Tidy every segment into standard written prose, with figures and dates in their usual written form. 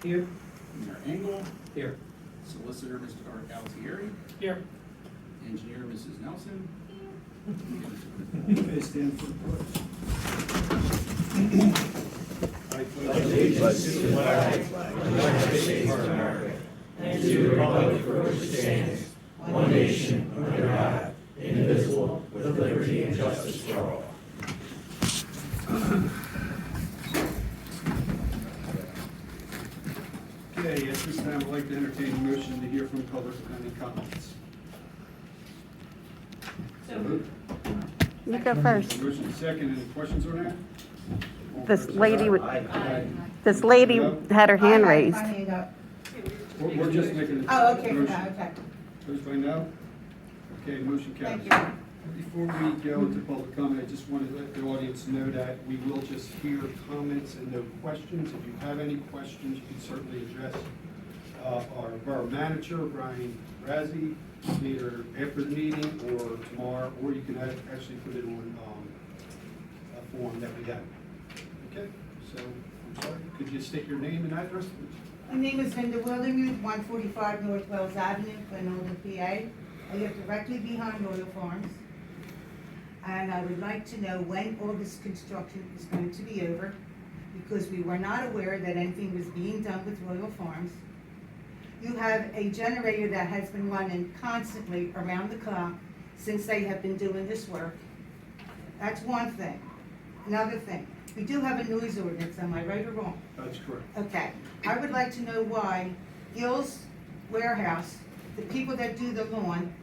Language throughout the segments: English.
Here. Mayor Engel. Here. Solicitor, Mr. Altieri. Here. Engineer, Mrs. Nelson. Okay, stand for the pledge. I pledge allegiance to the flag of the United States of America and to the republic for which it stands, one nation, under God, indivisible, with liberty and justice for all. Okay, at this time, I'd like to entertain a motion to hear from public with any comments. So moved. You go first. Motion second, any questions on that? This lady would, Aye. this lady had her hand raised. My hand up. We're just making a Oh, okay, motion. okay. Opposed by no? Okay, motion Thank carries. you. Before we go into public comment, I just want to let the audience know that we will just hear comments and no questions. If you have any questions, you can certainly address our borough manager, Brian Razzie, either after the meeting or tomorrow, or you can actually put it on a form that we have. Okay, so, I'm sorry, could you state your name and address, please? My name is Linda Wildermuth, 145 North Wells Avenue, Glenolden, PA. I live directly behind Royal Farms. And I would like to know when all this construction is going to be over, because we were not aware that anything was being done with Royal Farms. You have a generator that has been running constantly around the clock since they have been doing this work. That's one thing. Another thing, we do have a noise ordinance, am I right or wrong? That's correct. Okay, I would like to know why Gill's Warehouse, the people that do the lawn,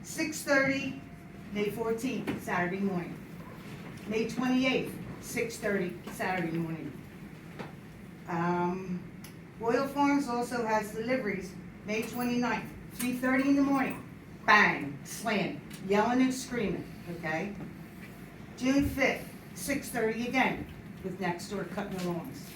6:30, May 14th, Saturday morning. May 28th, 6:30, Saturday morning. Royal Farms also has deliveries, May 29th, 3:30 in the morning. Bang, slam, yelling and screaming, okay? June 5th, 6:30 again, with next door cutting the lawns.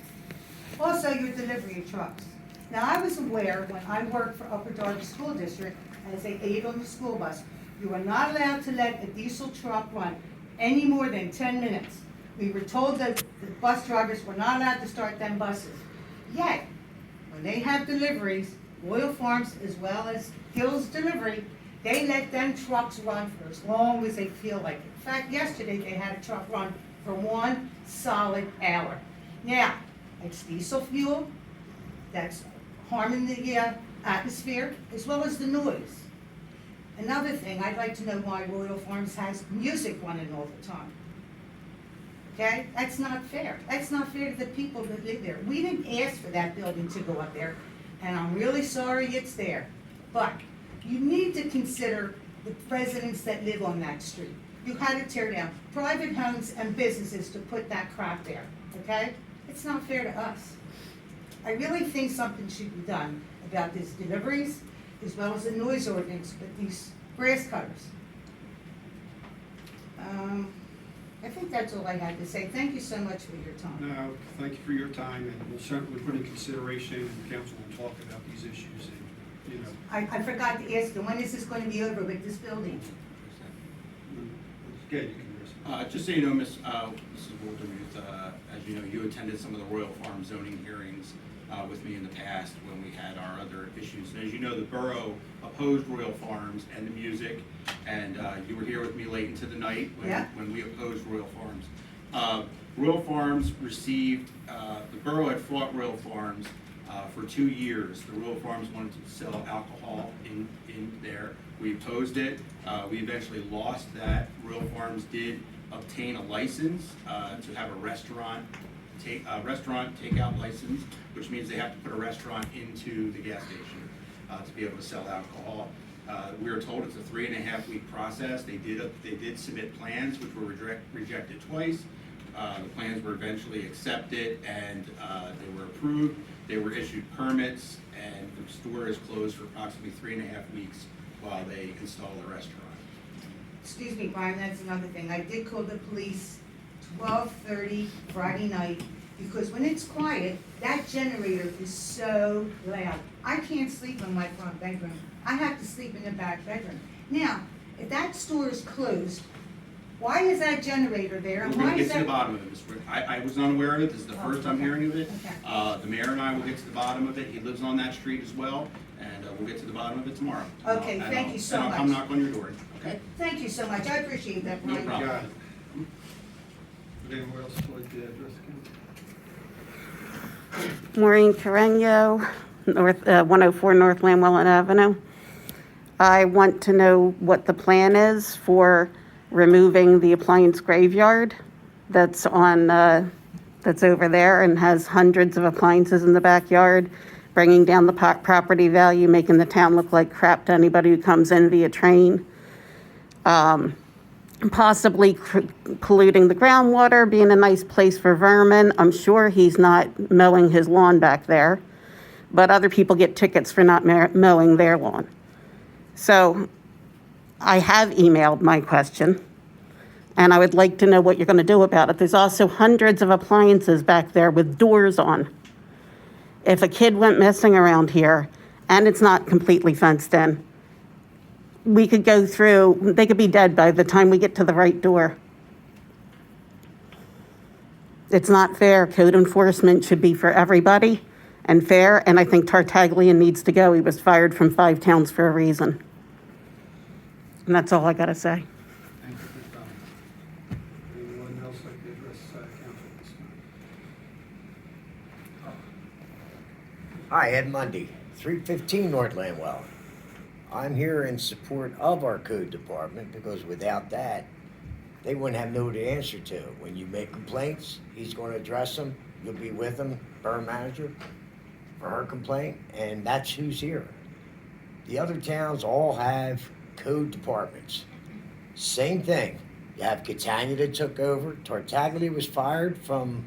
Also, your delivery of trucks. Now, I was aware when I worked for Upper Darby School District as an aide on the school bus, you are not allowed to let a diesel truck run any more than 10 minutes. We were told that the bus drivers were not allowed to start them buses. Yet, when they have deliveries, Royal Farms as well as Gill's Delivery, they let them trucks run for as long as they feel like it. In fact, yesterday they had a truck run for 1 solid hour. Now, it's diesel fuel that's harming the atmosphere as well as the noise. Another thing, I'd like to know why Royal Farms has music running all the time. Okay, that's not fair. That's not fair to the people that live there. We didn't ask for that building to go up there, and I'm really sorry it's there. But you need to consider the residents that live on that street. You had to tear down private homes and businesses to put that crap there, okay? It's not fair to us. I really think something should be done about these deliveries, as well as the noise ordinance with these grass cutters. I think that's all I had to say. Thank you so much for your time. No, thank you for your time, and we'll certainly put in consideration, and the council will talk about these issues, and, you know, I forgot to ask you, when is this going to be over with this building? okay, you can risk. Just so you know, Mrs. Wildermuth, as you know, you attended some of the Royal Farm zoning hearings with me in the past when we had our other issues. And as you know, the borough opposed Royal Farms and the music, and you were here with me late into the night when we opposed Royal Farms. Royal Farms received, the borough had fought Royal Farms for 2 years. The Royal Farms wanted to sell alcohol in there. We opposed it. We eventually lost that. Royal Farms did obtain a license to have a restaurant takeout license, which means they have to put a restaurant into the gas station to be able to sell alcohol. We were told it's a 3.5-week process. They did submit plans, which were rejected twice. The plans were eventually accepted, and they were approved. They were issued permits, and the store is closed for approximately 3.5 weeks while they install the restaurant. Excuse me, Brian, that's another thing. I did call the police 12:30 Friday night, because when it's quiet, that generator is so loud. I can't sleep in my front bedroom. I have to sleep in the back bedroom. Now, if that store is closed Why is that generator there, We're and gonna why get is to the that? bottom of it, Ms. Britt. I was unaware of it, this is the first I'm hearing of it. Okay. The mayor and I will get to the bottom of it, he lives on that street as well, and we'll get to the bottom of it tomorrow. Okay, And thank I'll- you so And I'll come much. knock on your door, okay? Thank you so much, I appreciate that, No Brian. problem. Got it. Would anyone else like to address the council? Maureen Carreño, 104 North Lamwell Avenue. I want to know what the plan is for removing the appliance graveyard that's that's over there and has hundreds of appliances in the backyard, bringing down the property value, making the town look like crap to anybody who comes in via train. Possibly polluting the groundwater, being a nice place for vermin. I'm sure he's not mowing his lawn back there, but other people get tickets for not mowing their lawn. So I have emailed my question, and I would like to know what you're going to do about it. There's also hundreds of appliances back there with doors on. If a kid went missing around here, and it's not completely fenced in, we could go through, they could be dead by the time we get to the right door. It's not fair. Code enforcement should be for everybody and fair, and I think Tartaglia needs to go. He was fired from 5 towns for a reason. And that's all I gotta say. Thank you for your comment. Anyone else like to address council at this time? Hi, Ed Mundy, 315 North Lamwell. I'm here in support of our code department because without that, they wouldn't have nobody to answer to. When you make complaints, he's going to address them. You'll be with him, borough manager, for her complaint, and that's who's here. The other towns all have code departments. Same thing. You have Catania that took over. Tartaglia was fired from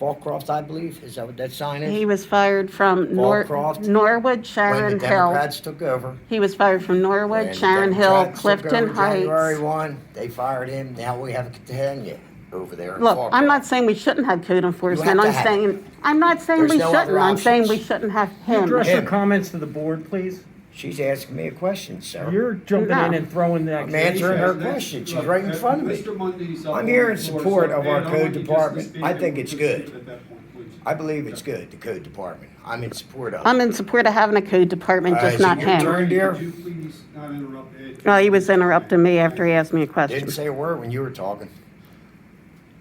Fallcroft, I believe. Is that what that sign is? He was fired from Fallcroft. Norwood, When Sharon the Hill. Democrats took over. He was fired from When Norwood, the Sharon Hill, Democrats took Clifton over January Heights. 1, they fired him. Now we have Catania over there. in Look, I'm not Fallcroft. saying we shouldn't have code enforcement. to I'm have saying, I'm not saying There's we no shouldn't. other I'm saying we options. shouldn't have Can you him. address your Him. comments to the board, please? She's asking me a question, sir. You're jumping No. in and throwing the I'm answering her accusations. question. She's right in front of me. Mr. Mundy's up I'm on here the in floor, support so, of our Ed, I code want you just to department. speak I and think we'll it's proceed good. at that point, please. I believe it's good, the code department. I'm in support of it. I'm in support of having a code department, just Is it not your him. turn, dear? Could you please not interrupt Ed? Well, he was interrupting me after he asked me a question. Didn't say a word when you were talking.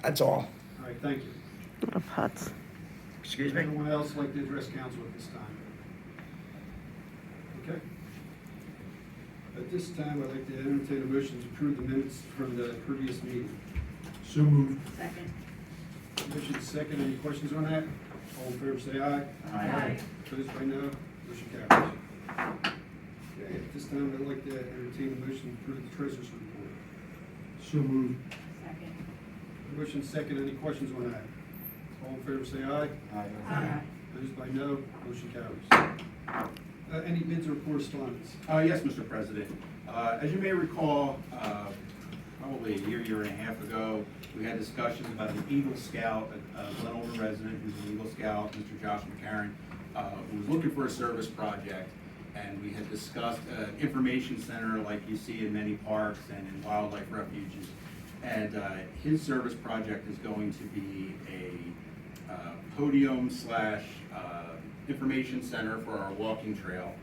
That's all. All right, thank you. What a putz. Excuse me? Anyone else like to address council at this time? Okay. At this time, I'd like to entertain a motion to approve the minutes from the previous meeting. So moved. Second. Motion second, any questions on that? All in favor, say aye. Aye. Opposed by no, motion carries. Okay, at this time, I'd like to entertain a motion to approve the treasurer's report. So moved. Second. Motion second, any questions on that? All in favor, say aye. Aye. Opposed by no, motion carries. Any bids or correspondence? Yes, Mr. President. As you may recall, probably a year and a half ago, we had discussions about an Eagle Scout, a Glenolden resident who's an Eagle Scout, Mr. Josh McCarron, who was looking for a service project. And we had discussed an information center like you see in many parks and in wildlife refuges. And his service project is going to be a podium slash information center for our walking trail.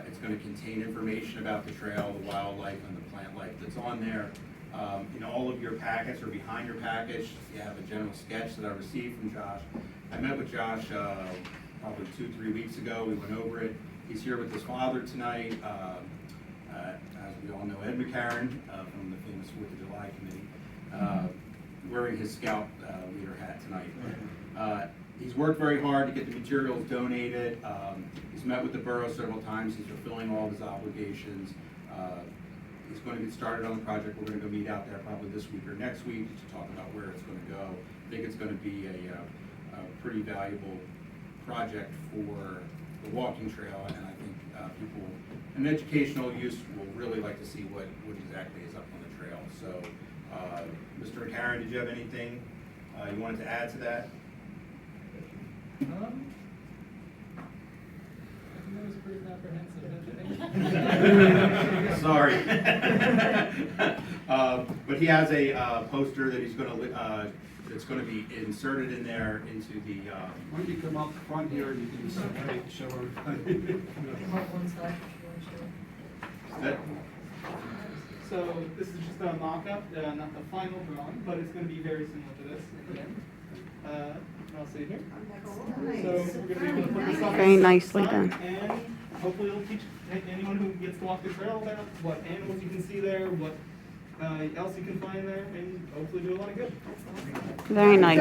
It's going to contain information about the trail, the wildlife, and the plant life that's on there. In all of your packets or behind your package, you have a general sketch that I received from Josh. I met with Josh probably 2-3 weeks ago. We went over it. He's here with his father tonight. As we all know, Ed McCarron from the famous 4th of July committee, wearing his scout leader hat tonight. He's worked very hard to get the materials donated. He's met with the borough several times. He's fulfilling all of his obligations. He's going to get started on the project. We're going to go meet out there probably this week or next week to talk about where it's going to go. I think it's going to be a pretty valuable project for the walking trail, and I think people, an educational use, will really like to see what exactly is up on the trail. So, Mr. McCarron, did you have anything you wanted to add to that? That was pretty comprehensive. Sorry. But he has a poster that he's gonna, that's gonna be inserted in there into the, Why don't you come up front here and you can show everybody? Come up one side if you want to show. that, So this is just a mock-up, not the final drawing, but it's going to be very similar to this at the end. I'll see here. So we're going to be able to put this on Very the nicely side, done. And hopefully it'll teach anyone who gets to walk the trail about what animals you can see there, what else you can find there, and hopefully do a lot of good. Very nice.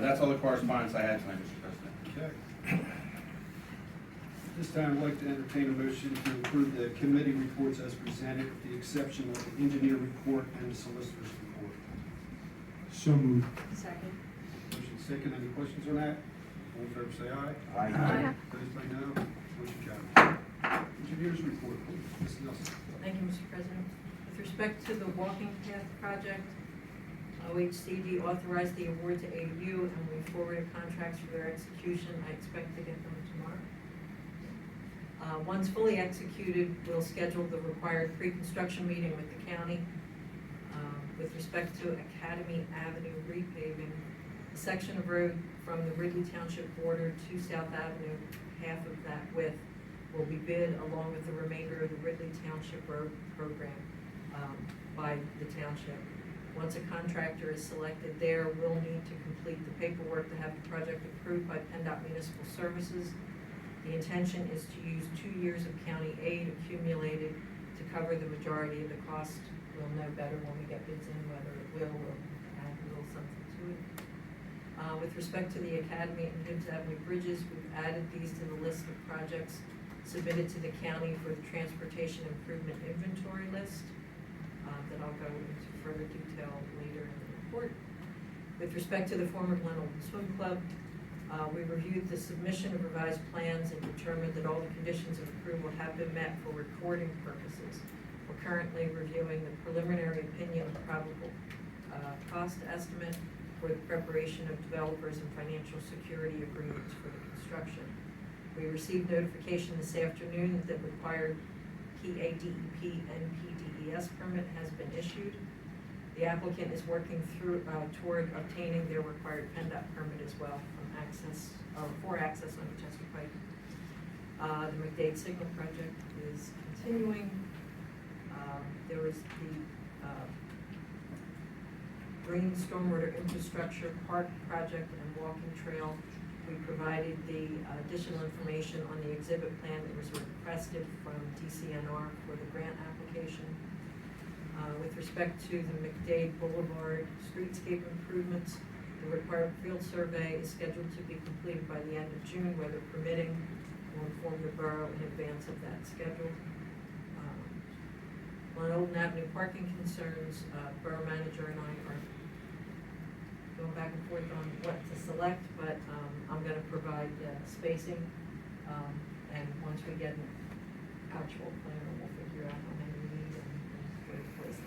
that's all the correspondence I had tonight, Mr. President. Okay. This time, I'd like to entertain a motion to approve the committee reports as presented, with the exception of the engineer report and the solicitor's report. So moved. Second. Motion second, any questions on that? All in favor, say aye. Aye. Opposed, say no. Motion carries. Engineer's report, please. Ms. Nelson. Thank you, Mr. President. With respect to the walking path project, OHCD authorized the award to AU, and we forwarded contracts for their execution. I expect to get them tomorrow. Once fully executed, we'll schedule the required pre-construction meeting with the county. With respect to Academy Avenue repaving, a section of road from the Ridley Township border to South Avenue, half of that width, will be bid along with the remainder of the Ridley Township road program by the township. Once a contractor is selected there, we'll need to complete the paperwork to have the project approved by PennDOT Municipal Services. The intention is to use 2 years of county aid accumulated to cover the majority of the cost. We'll know better when we get bids in whether it will or add a little something to it. With respect to the Academy and Hibbs Avenue bridges, we've added these to the list of projects submitted to the county for the transportation improvement inventory list that I'll go into further detail later in the report. With respect to the former Glenolden Swim Club, we reviewed the submission of revised plans and determined that all the conditions of approval have been met for recording purposes. We're currently reviewing the preliminary opinion of probable cost estimate for the preparation of developers and financial security agreements for the construction. We received notification this afternoon that the required PADEP and PDES permit has been issued. The applicant is working toward obtaining their required PennDOT permit as well for access on the Chester Pike. The McDade Signal project is continuing. There was the Green Stormwater Infrastructure Park project and walking trail. We provided the additional information on the exhibit plan that was requested from DCNR for the grant application. With respect to the McDade Boulevard streetscape improvements, the required field survey is scheduled to be completed by the end of June, weather permitting. We'll inform the borough in advance of that schedule. Glenolden Avenue parking concerns, borough manager and I are going back and forth on what to select, but I'm going to provide spacing, and once we get an actual plan, we'll figure out how many we need and where to place them.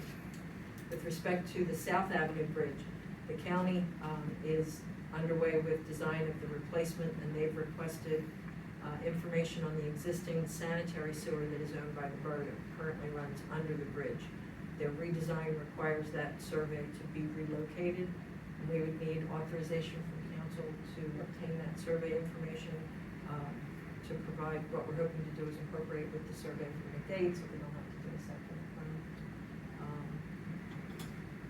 With respect to the South Avenue Bridge, the county is underway with design of the replacement, and they've requested information on the existing sanitary sewer that is owned by the borough that currently runs under the bridge. Their redesign requires that survey to be relocated, and we would need authorization from council to obtain that survey information to provide. What we're hoping to do is incorporate with the survey from McDade, so we don't have to do a second one.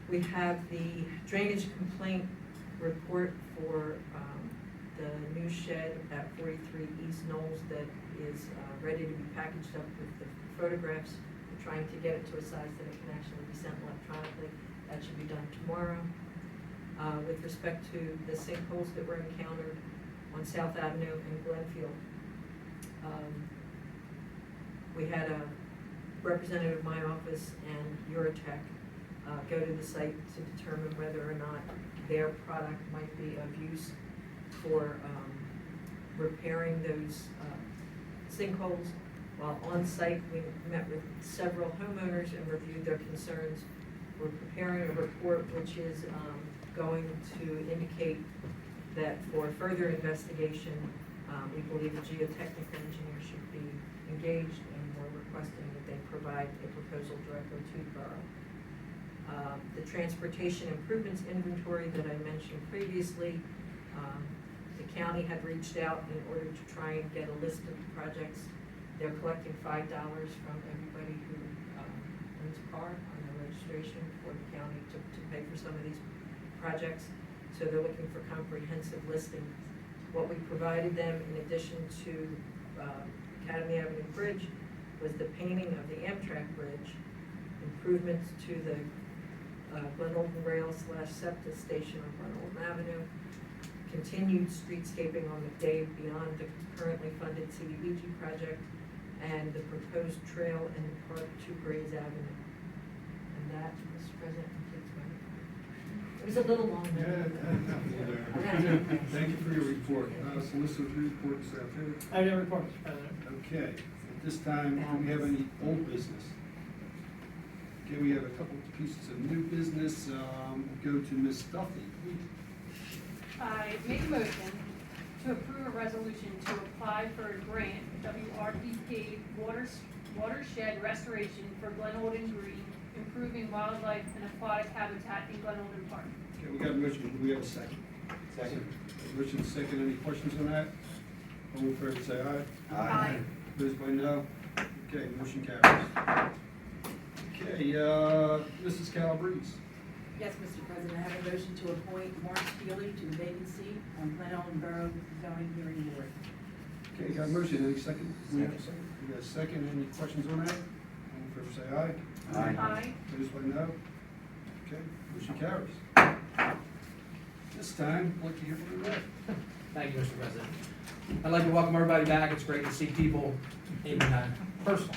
We have the drainage complaint report for the new shed at 43 East Knowles that is ready to be packaged up with the photographs. We're trying to get it to a size that it can actually be sent electronically. That should be done tomorrow. With respect to the sinkholes that were encountered on South Avenue and Glenfield, we had a representative of my office and Eurotech go to the site to determine whether or not their product might be of use for repairing those sinkholes. While on site, we met with several homeowners and reviewed their concerns. We're preparing a report which is going to indicate that for further investigation, we believe a geotechnical engineer should be engaged, and we're requesting that they provide a proposal directly to the borough. The transportation improvements inventory that I mentioned previously, the county had reached out in order to try and get a list of projects. They're collecting $5 from everybody who owns a car on their registration for the county to pay for some of these projects. So they're looking for comprehensive listing. What we provided them in addition to Academy Avenue Bridge was the painting of the Amtrak Bridge, improvements to the Glenolden Rail / SEPTA station on Glenolden Avenue, continued streetscaping on McDade beyond the currently funded CDBG project, and the proposed trail in the park to Grays Avenue. And that, Mr. President, completes my report. It was a little long. Thank you for your report. Solicitor's report this afternoon. I have a report, Mr. President. Okay, at this time, do we have any old business? Okay, we have a couple pieces of new business. Go to Ms. Duffy. I make a motion to approve a resolution to apply for a grant, WRPP watershed restoration for Glenolden Green, improving wildlife and aquatic habitat in Glenolden Park. Okay, we got a motion. Do we have a second? Second. Motion second. Any questions on that? All in favor, say aye. Aye. Opposed by no? Okay, motion carries. Okay, Mrs. Calabrese. Yes, Mr. President, I have a motion to appoint Mark Steely to the vacancy on Glenolden Borough Zoning Hearing Board. Okay, got a motion. Any second? We have a second. We got a second. Any questions on that? All in favor, say aye. Aye. Opposed by no? Okay, motion carries. This time, I'd like to hear from you, Red. Thank you, Mr. President. I'd like to welcome everybody back. It's great to see people in person.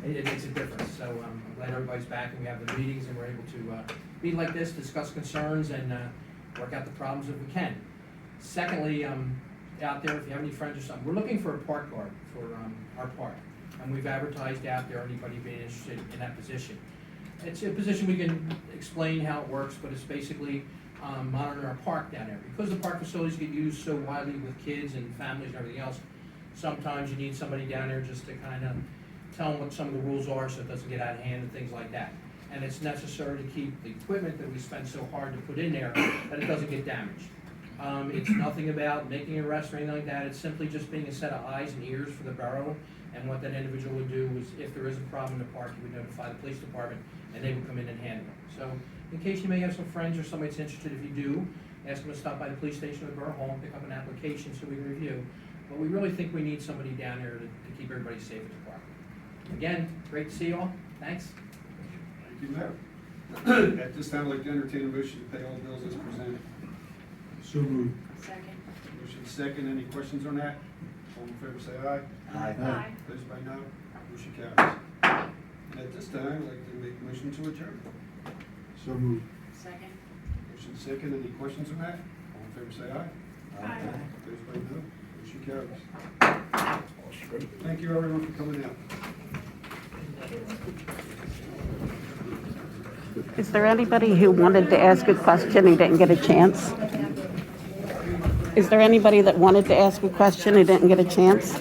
It makes a difference. So I'm glad everybody's back and we have the meetings and we're able to meet like this, discuss concerns, and work out the problems if we can. Secondly, out there, if you have any friends or something, we're looking for a park guard for our park. And we've advertised out there, anybody being interested in that position. It's a position we can explain how it works, but it's basically monitor our park down there. Because the park facilities get used so widely with kids and families and everything else, sometimes you need somebody down there just to kind of tell them what some of the rules are so it doesn't get out of hand and things like that. And it's necessary to keep the equipment that we spend so hard to put in there, that it doesn't get damaged. It's nothing about making an arrest or anything like that. It's simply just being a set of eyes and ears for the borough. And what that individual would do is, if there is a problem in the park, he would notify the police department, and they would come in and handle it. So, in case you may have some friends or somebody that's interested, if you do, ask them to stop by the police station or the borough hall and pick up an application so we can review. But we really think we need somebody down there to keep everybody safe at the park. Again, great to see you all. Thanks. Thank you, Mayor. At this time, I'd like to entertain a motion to pay all bills as presented. So moved. Second. Motion second. Any questions on that? All in favor, say aye. Aye. Opposed by no? Motion carries. And at this time, I'd like to make a motion to adjourn. So moved. Second. Motion second. Any questions on that? All in favor, say aye. Aye. Opposed by no? Motion carries. Thank you, everyone, for coming out. Is there anybody who wanted to ask a question who didn't get a chance? Is there anybody that wanted to ask a question who didn't get a chance?